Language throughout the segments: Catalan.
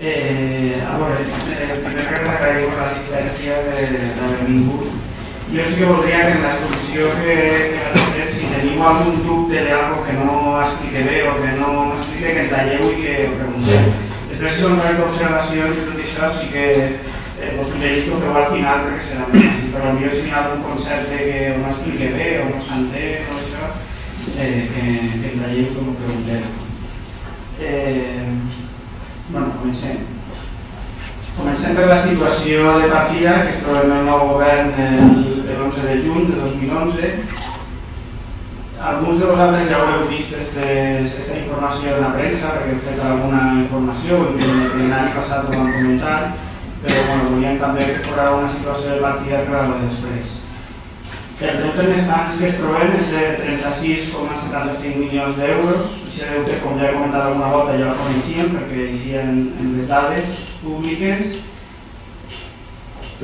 A veure, primer que res agraïm l'assistència d'haver vingut. Jo sí que voldria que en l'exposició que has fet, si teniu algun dubte d'algo que no explique bé o que no m'explique, que en talleu i que ho pregunteu. Després, si són d'observacions i tot això, sí que us suggereix que ho feu al final perquè serà més. Però potser si hi ha algun concepte que no explique bé o no s'entén o això, que en talleu com ho pregunteu. Bueno, comencem. Comencem per la situació de partida que es troba en el nou govern l'11 de juny de 2011. Alguns de vosaltres ja haureu vist aquesta informació en la premsa perquè heu fet alguna informació o en el plenari passat ho vam comentar, però volíem també que fos una situació de partida per a la de després. El deute més gran que es trobem és de 36,75 milions d'euros. Aquest deute, com ja he comentat alguna volta, ja el coneixíem perquè eixia en les dades públiques.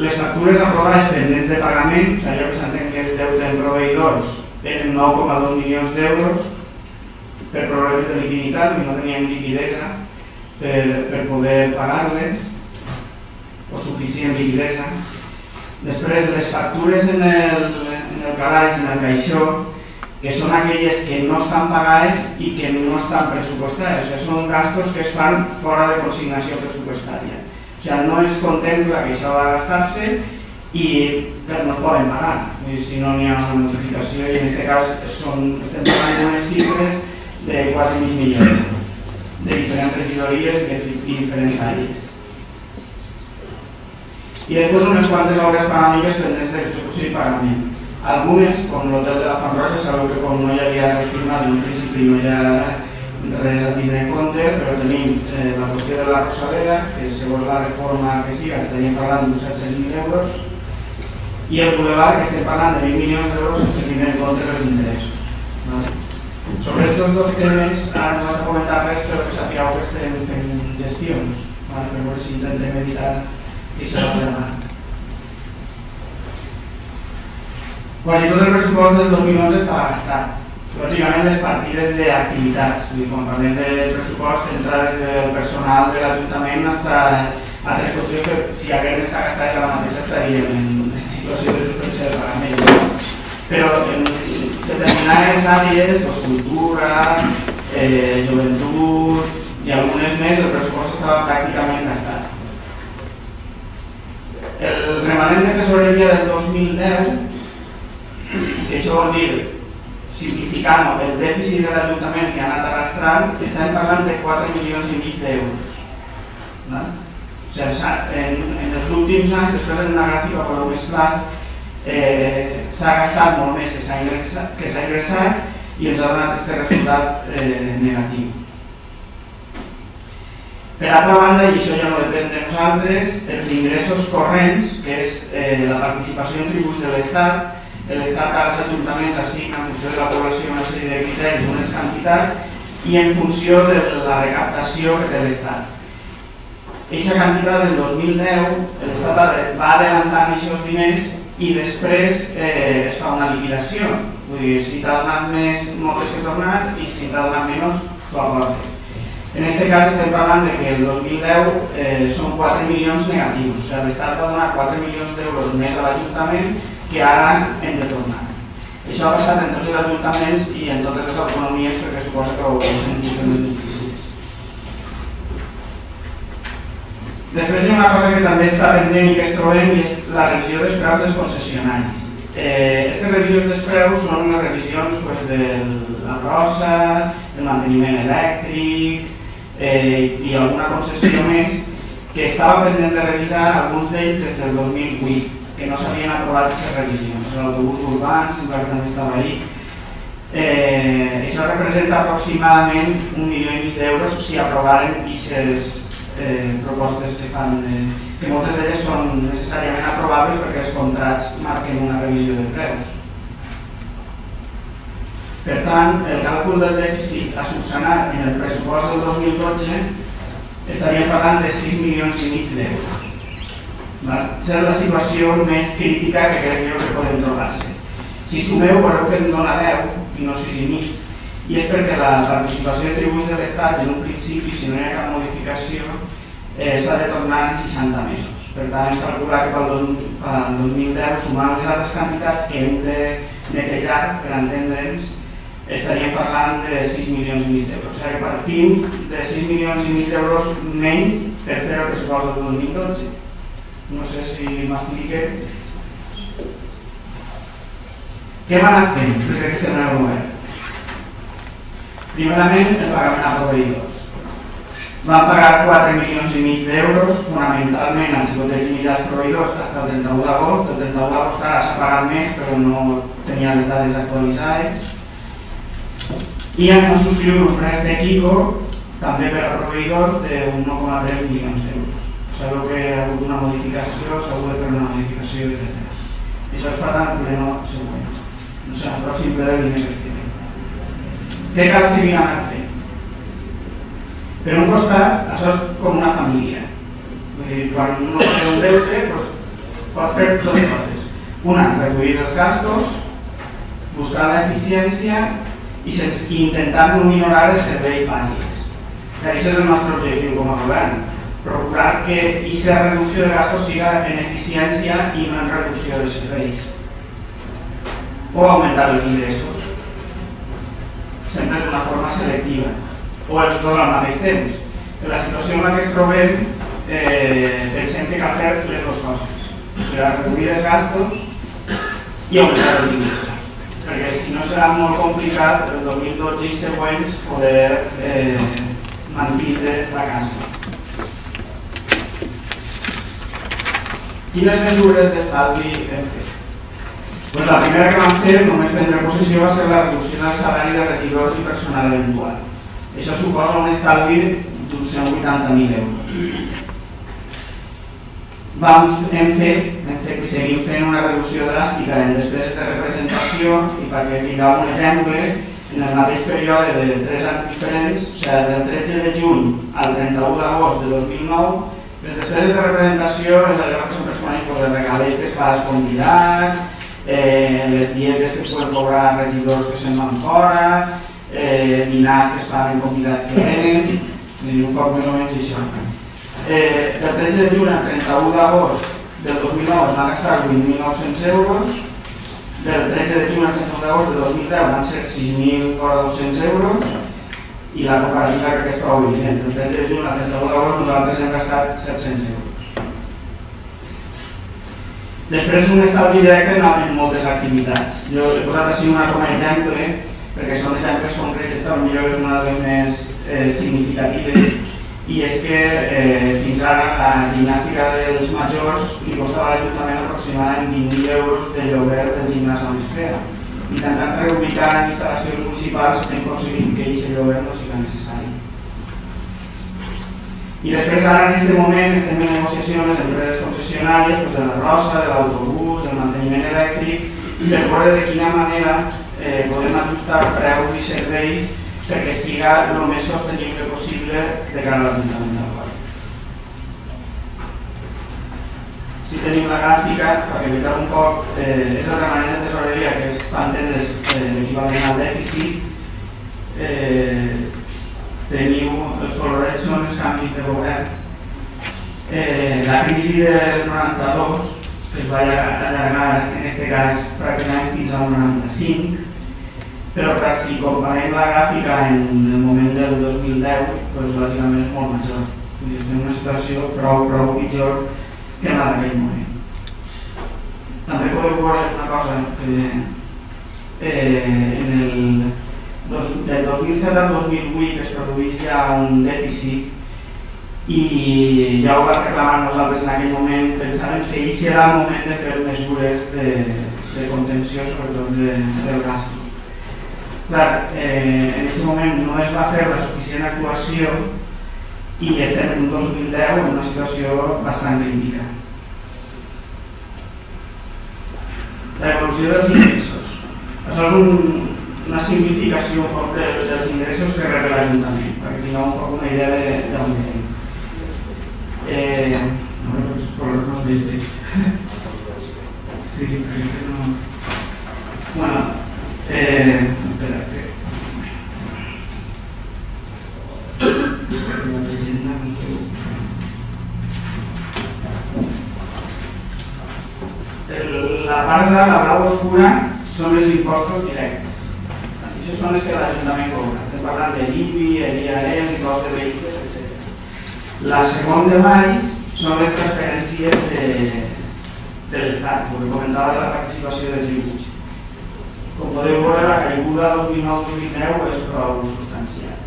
Les factures aprovades pendents de pagament, allò que s'entén que és deute en proveïdors, eren 9,2 milions d'euros per problemes de liquiditat, i no teníem liquidesa per poder pagar-les, o suficient liquidesa. Després, les factures en el calaix, en el caixó, que són aquelles que no estan pagades i que no estan pressupostades. O sigui, són gastos que es fan fora de consignació pressupostària. O sigui, no es contempla que això va a gastar-se i que no es poden pagar. Si no n'hi ha una notificació, i en aquest cas estem parlant d'unes xifres de quasi mig milió d'euros, de diferents regidories i diferents àrees. I després unes quantes obres faraòniques pendents d'execució i pagament. Algunes, com l'hotel de la Font Roja, sabeu que com no hi havia res firmat, en principi no hi ha res a tindre en compte, però tenim la qüestió de la Rosaleda, que segons la reforma que siga estaríem parlant d'uns 700.000 euros, i el Boulevard, que estem parlant de 20 milions d'euros sense tindre en compte els interessos. Sobre aquests dos temes, ara no vas a comentar res, però que sapigueu que estem fent gestions, per veure si intentem evitar que això va demà. Quasi tot el pressupost del 2011 estava gastat. Lògicament, les partides d'activitats. Quan parlem del pressupost, entrades del personal de l'Ajuntament fins a altres qüestions que, si aquest està gastat, la mateixa estaríem en situació de suspensió de pagament. Però en determinades àrees, cultura, joventut i algunes més, el pressupost estava pràcticament gastat. El remanent de tesoreria del 2010, que això vol dir, simplificant el dèficit de l'Ajuntament que ha anat arrastrant, estem parlant de 4,5 milions d'euros. O sigui, en els últims anys, després en una gràfica per més clar, s'ha gastat molt més que s'ha ingressat i ens ha donat aquest resultat negatiu. Per altra banda, i això ja no depèn de nosaltres, els ingressos corrents, que és la participació en tributs de l'Estat, l'Estat als ajuntaments assigna en funció de la població una sèrie de criteris, unes quantitats, i en funció de la recaptació que té l'Estat. Aquesta quantitat del 2010, l'Estat va adelantant aquests diners i després es fa una liquidació. Vull dir, si t'ha donat més, moltes que tornar, i si t'ha donat menys, t'ho aporta. En aquest cas estem parlant que el 2010 són 4 milions negatius. O sigui, l'Estat va donar 4 milions d'euros més a l'Ajuntament que ara hem de tornar. Això ha passat en tots els ajuntaments i en totes les autonomies perquè suposa que ho heu sentit en les notícies. Després hi ha una cosa que també està pendent i que es trobem i és la revisió dels preus dels concessionaris. Aquestes revisions dels preus són les revisions de la brossa, el manteniment elèctric i alguna concessió més que estava pendent de revisar alguns d'ells des del 2008, que no s'havien aprovat aquestes revisions. L'autobús urbà, sempre que també estava ahí. Això representa aproximadament 1,5 milions d'euros si aprovaren aquestes propostes que fan, que moltes d'elles són necessàriament aprovables perquè els contrats marquen una revisió de preus. Per tant, el càlcul del dèficit a subsanar en el pressupost del 2012 estaríem parlant de 6,5 milions d'euros. Aquesta és la situació més crítica que crec jo que podem trobar-se. Si sumeu, veureu que em dona 10 i no 6,5, i és perquè la participació de tributs de l'Estat en un principi, si no hi ha cap modificació, s'ha de tornar en 60 mesos. Per tant, hem calculat que pel 2010, sumant les altres quantitats que hem de netejar, per entendre'ns, estaríem parlant de 6 milions i mig d'euros. O sigui que partim de 6 milions i mig d'euros menys per fer el pressupost del 2012. No sé si m'explique. Què van a fer des que estem en el govern? Primerament, el pagament a proveïdors. Van pagar 4 milions i mig d'euros, fonamentalment han sigut els mitjans proveïdors fins al 31 d'agost. El 31 d'agost ara s'ha pagat més, però no tenia les dades actualitzades. I han subscrit un préstec ICO, també per a proveïdors, de 1,3 milions d'euros. Sabeu que hi ha hagut una modificació, s'ha hagut de fer una modificació, etc. Això es farà en pleno següent. No sé, el pròxim ple del dimecres. Què cal seguir anant fent? Per un costat, això és com una família. Vull dir, quan un té un deute, pot fer dues coses. Una, reduir els gastos, buscar l'eficiència i intentar no minorar els serveis bàsics. Aquest és el nostre objectiu com a govern. Procurar que aquesta reducció de gastos siga en eficiència i no en reducció de serveis. O augmentar els ingressos, sempre d'una forma selectiva, o els dos al mateix temps. En la situació en què ens trobem, pensem que cal fer les dues coses, reduir els gastos i augmentar els ingressos, perquè si no serà molt complicat el 2012 i següents poder mantenir la casa. Quines mesures d'estalvi hem fet? La primera que vam fer, només prendre possessió, va ser la reducció del salari de regidors i personal eventual. Això suposa un estalvi d'uns 180.000 euros. Hem fet i seguim fent una reducció dràstica en despeses de representació i perquè tingueu un exemple, en el mateix període de 3 anys diferents, o sigui, del 13 de juny al 31 d'agost de 2009, les despeses de representació és allò que sempre es coneix com els regalers que es fa als convidats, les dietes que es poden cobrar regidors que se'n van fora, dinars que es fan en convidats que venen, un poc més o menys això. Del 13 de juny al 31 d'agost del 2009 es van gastar 8.900 euros, del 13 de juny al 31 d'agost del 2010 van ser 6.200 euros i la comparativa crec que és prou evident. Del 13 de juny al 31 d'agost nosaltres hem gastat 700 euros. Després un estalvi directe en moltes activitats. Jo he posat així una com a exemple, perquè són exemples concrets, potser és una de les més significatives, i és que fins ara la gimnàstica dels majors li costava a l'Ajuntament aproximadament 20.000 euros de lloguer del gimnàs a l'Espera. Intentant reubicar en instal·lacions municipals hem aconseguit que aquest lloguer no sigui necessari. I després ara en aquest moment estem en negociació amb les empreses concessionàries de la Rosa, de l'autobús, del manteniment elèctric, per veure de quina manera podem ajustar preus i serveis perquè siga el més sostenible possible de cara a l'Ajuntament del Guadalajara. Si tenim la gràfica, perquè veieu un poc, és el remanent de tesoreria que es fa entendre l'equivalent al dèficit. Teniu els colorets són els canvis de govern. La crisi del 92, que es va allargar en aquest cas pràcticament fins al 95, però que si comparem la gràfica en el moment del 2010, doncs lògicament és molt major. És una situació prou pitjor que la d'aquell moment. També podeu veure una cosa, del 2007 al 2008 es produeix ja un dèficit i ja ho vam reclamar nosaltres en aquell moment, pensàvem que ahir serà el moment de fer mesures de contenció, sobretot del gasto. Clar, en aquest moment no es va fer la suficient actuació i estem en 2010 en una situació bastant crítica. L'evolució dels ingressos. Això és una simplificació un poc dels ingressos que rep l'Ajuntament, perquè tingueu un poc una idea d'on venim. No veig. Sí, perquè no... Bueno, espera, que... part de la blau oscura són els impostos directes. Això són els que l'Ajuntament cobra. Estem parlant de l'IBI, l'IAE, l'impost de vehicles, etc. La segona de baix són les transferències de l'Estat, perquè comentava de la participació dels tributs. Com podeu veure, la caiguda 2009-2010 és prou substancial.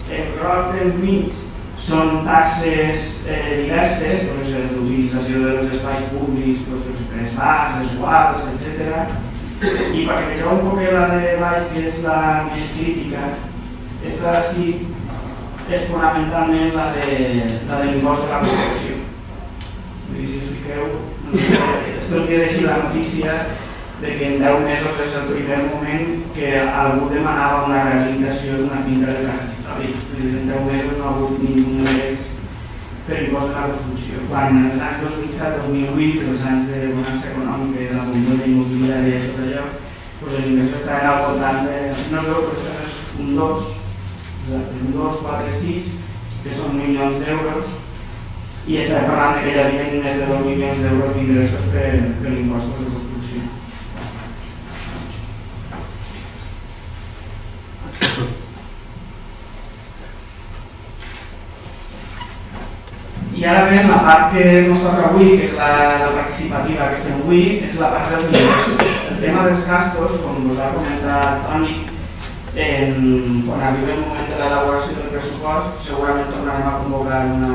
El groc del mig són taxes diverses, l'utilització dels espais públics, els bars, els guards, etc. I perquè vegeu un poc la de baix, que és la més crítica, aquesta sí és fonamentalment la de l'impost de la construcció. Si us fiqueu, esto us queda així la notícia de que en 10 mesos és el primer moment que algú demanava una rehabilitació d'una finca de casa històric. En 10 mesos no ha hagut ningú més per impost de la construcció. Quan els anys 2007-2008, els anys de bonança econòmica i de la bombolla immobiliària i tot allò, els ingressos estaven al voltant de, no es veu, però això és un 2, un 2, 4, 6, que són milions d'euros, i estem parlant que hi havia més de 2 milions d'euros d'ingressos per l'impost de construcció. I ara bé, la part que ens toca avui, que és la participativa que fem avui, és la part dels ingressos. El tema dels gastos, com us ha comentat Toni, quan arribi el moment de l'elaboració del pressupost, segurament tornarem a convocar una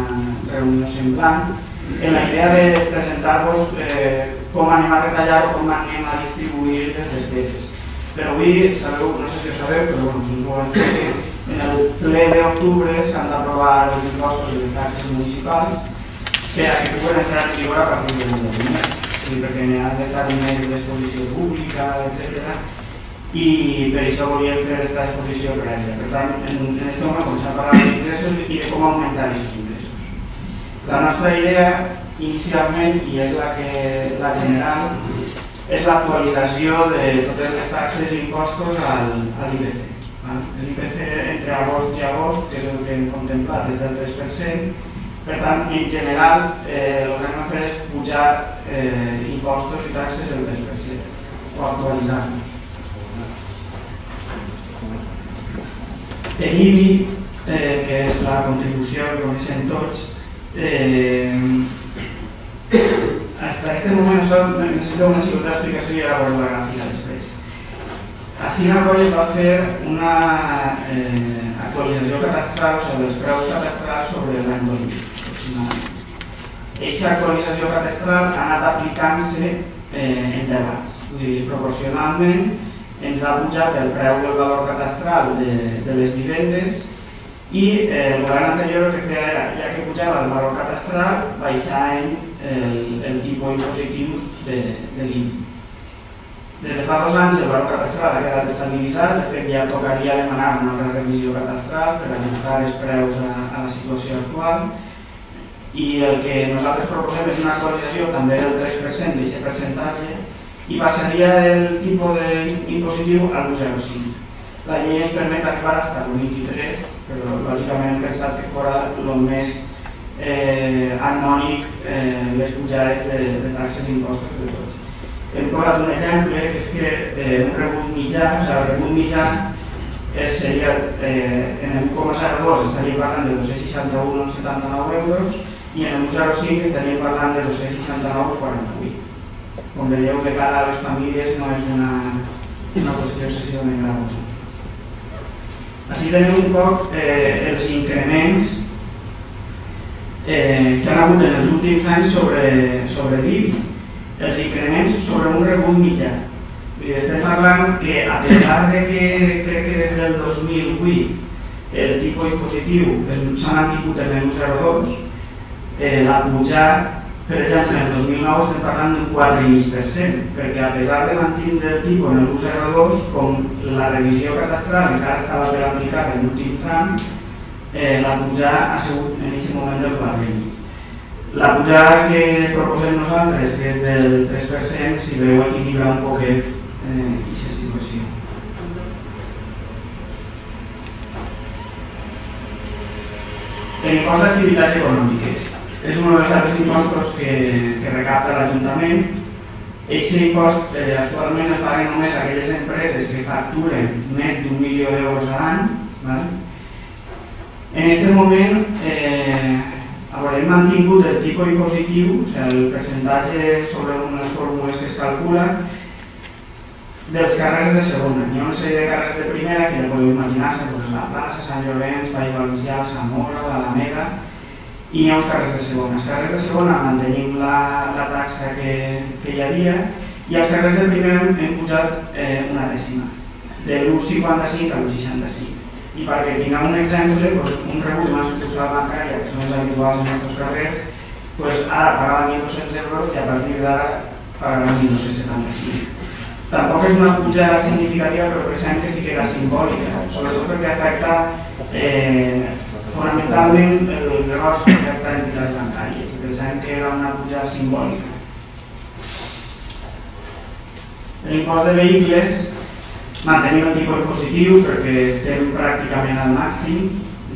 reunió semblant, en la idea de presentar-vos com anem a retallar o com anem a distribuir les despeses. Però avui, sabeu, no sé si ho sabeu, però si us volem fer, en el ple d'octubre s'han d'aprovar els impostos i les taxes municipals per a que puguen entrar en vigor a partir del 1 de gener, perquè han d'estar un mes d'exposició pública, etc. I per això volíem fer aquesta exposició prèvia. Per tant, en aquest moment comencem a parlar d'ingressos i de com augmentar aquests ingressos. La nostra idea, inicialment, i és la general, és l'actualització de totes les taxes i impostos a l'IPC. L'IPC entre agost i agost, que és el que hem contemplat, és del 3%. Per tant, en general, el que hem de fer és pujar impostos i taxes el 3%, o actualitzar-los. L'IBI, que és la contribució que coneixem tots, fins a aquest moment això necessita una certa explicació i ara veureu la gràfica després. Així Nagoya es va fer una actualització catastral, o sigui, dels preus catastrals sobre l'any 2000, aproximadament. Aquesta actualització catastral ha anat aplicant-se en 10 anys. Vull dir, proporcionalment ens ha pujat el preu del valor catastral de les vivendes i el govern anterior el que feia era, ja que pujava el valor catastral, baixaven el tipus impositiu de l'IBI. Des de fa 2 anys el valor catastral ha quedat estabilitzat, de fet ja tocaria demanar una altra revisió catastral per ajustar els preus a la situació actual i el que nosaltres proposem és una actualització també del 3% d'aquest percentatge i passaria el tipus impositiu al 0,5. La llei ens permet arribar fins al 23, però lògicament hem pensat que fora el més harmònic les pujades de taxes i impostos de tots. Hem posat un exemple, que és que un rebut mitjà, o sigui, el rebut mitjà seria, en el 1,02 estaríem parlant de 261,79 euros i en el 1,05 estaríem parlant de 269,48. Com veieu, de cara a les famílies no és una qüestió excessivament gravosa. Així tenim un poc els increments que han hagut en els últims anys sobre l'IBI. Els increments sobre un rebut mitjà. Estem parlant que, a pesar de que crec que des del 2008 el tipus impositiu s'ha mantingut en el 1,02, la pujada, per exemple, en el 2009 estem parlant d'un 4,5%, perquè a pesar de mantenir el tipus en el 1,02, com la revisió catastral encara estava per aplicar en l'últim tram, la pujada ha sigut en aquest moment del 4,5%. La pujada que proposem nosaltres, que és del 3%, si veu equilibrar un poquet aquesta situació. L'impost d'activitats econòmiques és un dels altres impostos que recapta l'Ajuntament Aquest impost actualment el paguen només aquelles empreses que facturen més d'1 milió d'euros a l'any. En aquest moment hem mantingut el tipus impositiu, el percentatge sobre unes fórmules que es calcula, dels càrrecs de segona. Hi ha una sèrie de càrrecs de primera que ja podeu imaginar-se, la Plaça, Sant Llorenç, Vall Valencià, Zamora, l'Alameda, i hi ha uns càrrecs de segona. Els càrrecs de segona mantenim la taxa que hi havia i els càrrecs de primera hem pujat una dècima, de l'1,55 a l'1,65. I perquè tinguem un exemple, un rebut d'una sucursal bancària, que són els habituals en aquests carrers, ara pagava 1.200 euros i a partir d'ara pagarà 1.275. Tampoc és una pujada significativa, però pensem que sí que era simbòlica, sobretot perquè afecta fonamentalment el negoci que afecta entitats bancàries. Pensem que era una pujada simbòlica. L'impost de vehicles mantenim el tipus positiu perquè estem pràcticament al màxim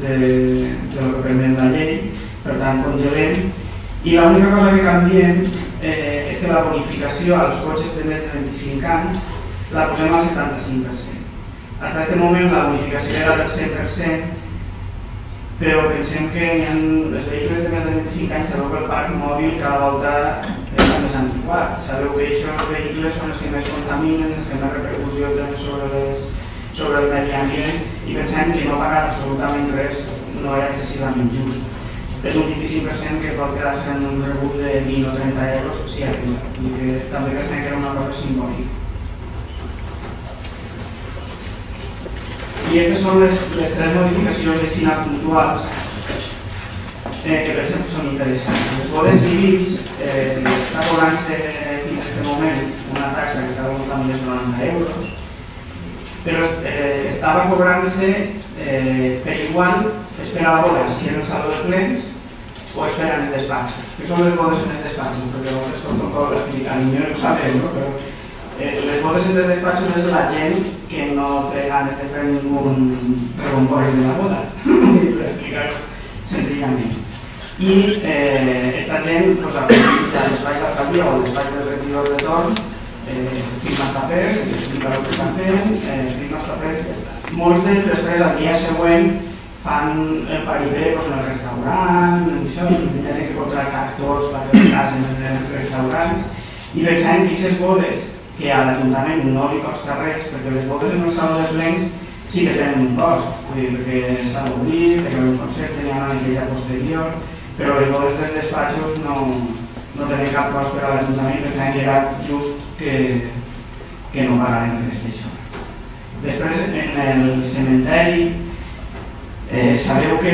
del que permet la llei, per tant congelem. I l'única cosa que canviem és que la bonificació als cotxes de més de 25 anys la posem al 75%. Fins a aquest moment la bonificació era del 100%, però pensem que els vehicles de més de 25 anys sabeu que el parc mòbil cada volta està més antiquat. Sabeu que aquests vehicles són els que més contaminen, els que més repercussió tenen sobre el medi ambient i pensem que no pagar absolutament res no era excessivament just. És un 25% que pot quedar-se en un rebut de 20 o 30 euros si arriba, i que també pensem que era una cosa simbòlica. I aquestes són les tres modificacions de SINA puntuals que pensem que són interessants. Les bodes civils està cobrant-se fins a aquest moment una taxa que està voltant més de 90 euros, però estava cobrant-se per igual per a la boda si en el saló de plens o espera en els despatxos. Què són les bodes en els despatxos? Perquè llavors tot un cop l'explicar, potser ho sabeu, no? Però les bodes en els despatxos és la gent que no té ganes de fer ningú recompori de la boda, per explicar-ho senzillament. I aquesta gent aprovecha l'espais d'alcaldia o l'espais del retiro del retorn, firma els papers, explica el que estan fent, firma els papers i ja està. Molts d'ells després, al dia següent, fan el paribé en el restaurant, tenen que contractar actors perquè es casen en els restaurants, i pensem que aquestes bodes que a l'Ajuntament no li costa res, perquè les bodes en el saló de plens sí que tenen un cost, perquè s'ha d'obrir, perquè un concert tenia una neteja posterior, però les bodes dels despatxos no tenen cap cost per a l'Ajuntament i pensem que era just que no pagaren res d'això. Després, en el cementeri, sabeu que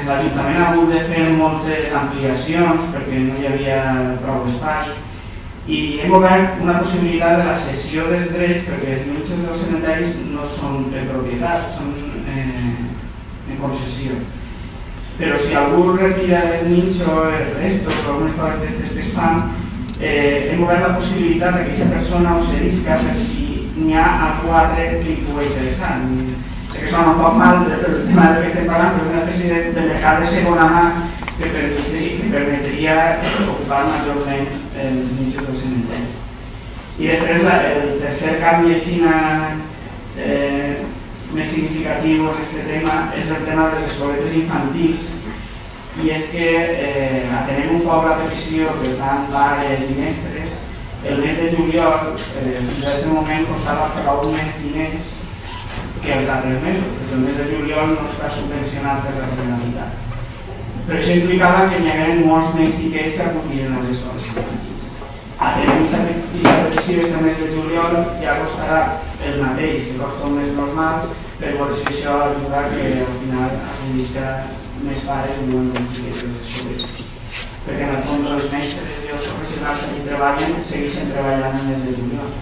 l'Ajuntament ha hagut de fer moltes ampliacions perquè no hi havia prou espai i hem obert una possibilitat de la cessió dels drets perquè els nínxols dels cementaris no són de propietat, són en concessió. Però si algú retira el nínxol, el resto o algunes coses d'aquestes que es fan, hem obert la possibilitat que aquesta persona ho cedisca per si n'hi ha a 4 que li pugui interessar. Sé que sona un poc mal el tema del que estem parlant, però és una espècie de mercat de segona mà que permetria ocupar majorment els nichos del cementeri. I després el tercer canvi així més significatiu en aquest tema és el tema de les escoletes infantils, i és que atenem un poc la petició per tant pares i mestres. El mes de juliol, fins a aquest moment, costava pagar més diners que els altres mesos, perquè el mes de juliol no està subvencionat per la Generalitat. Però això implicava que n'hi hagués molts menys xiquets que acudien a les escoles infantils. Atenem aquesta petició este mes de juliol ja costarà el mateix que costa un mes normal, per veure si això ajuda que al final acudisca més pares i no menys xiquets a les escoles. Perquè en el fons els mestres i els professionals que hi treballen segueixen treballant el mes de juliol.